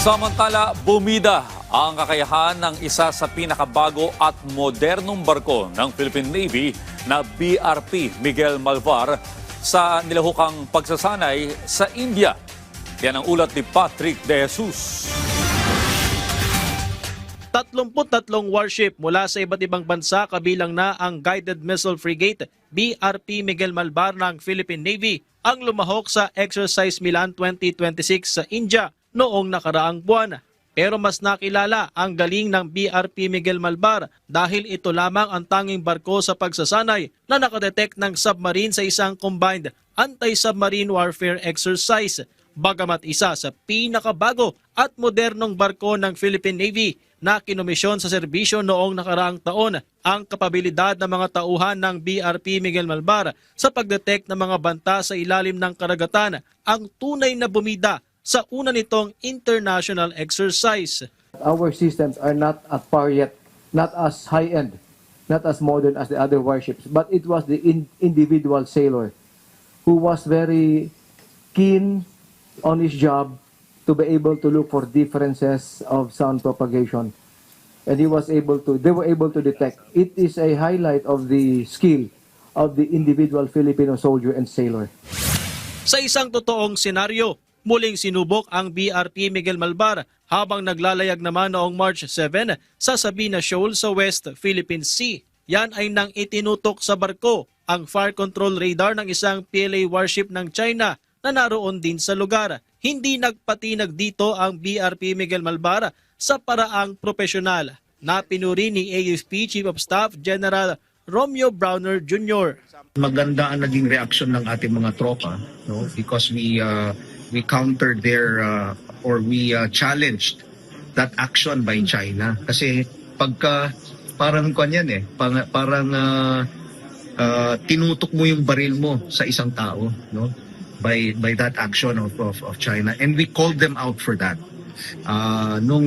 Samantala, bumida ang kakayahan ng isa sa pinakabago at modernong barko ng Philippine Navy na BRP Miguel Malvar sa nilahukang pagsasanay sa India. Yan ang ulat ni Patrick De Jesus. 33 warship mula sa iba't ibang bansa kabilang na ang Guided Missile Frigate BRP Miguel Malvar ng Philippine Navy ang lumahok sa Exercise Milan 2026 sa India noong nakaraang buwan. Pero mas nakilala ang galing ng BRP Miguel Malvar dahil ito lamang ang tanging barko sa pagsasanay na nakadetect ng submarine sa isang combined anti-submarine warfare exercise. Bagamat isa sa pinakabago at modernong barko ng Philippine Navy na kinomisyon sa serbisyo noong nakaraang taon, ang kapabilidad ng mga tauhan ng BRP Miguel Malvar sa pagdetect ng mga banta sa ilalim ng karagatan ang tunay na bumida sa una nitong international exercise. Our systems are not at par yet, not as high-end, not as modern as the other warships, but it was the individual sailor who was very keen on his job to be able to look for differences of sound propagation. And they were able to detect. It is a highlight of the skill of the individual Filipino soldier and sailor. Sa isang totoong senaryo, muling sinubok ang BRP Miguel Malvar habang naglalayag naman noong March 7 sa Sabina Shoal sa West Philippine Sea. Yan ay nang itinutok sa barko ang fire control radar ng isang PLA warship ng China na naroon din sa lugar. Hindi nagpatinag dito ang BRP Miguel Malvar sa paraang profesional na pinuri ni AFP Chief of Staff General Romeo Browner Jr. Maganda ang naging reaksyon ng ating mga tropa, no? Because we countered their or we challenged that action by China. Kasi pagka parang kanyan parang tinutok mo yung baril mo sa isang tao, no? By that action of China, and we called them out for that. Nung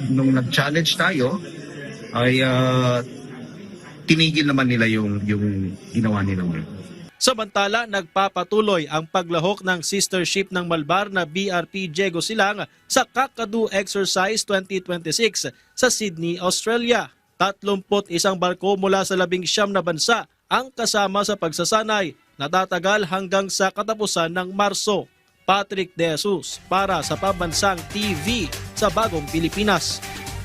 nag-challenge tayo ay tinigil naman nila yung ginawa nilang yun. Samantala, nagpapatuloy ang paglahok ng sister ship ng Malvar na BRP Diego Silang sa Kakadu Exercise 2026 sa Sydney, Australia. 31 barko mula sa 19 na bansa ang kasama sa pagsasanay na tatagal hanggang sa katapusan ng Marso. Patrick De Jesus para sa Pambansang TV sa Bagong Pilipinas.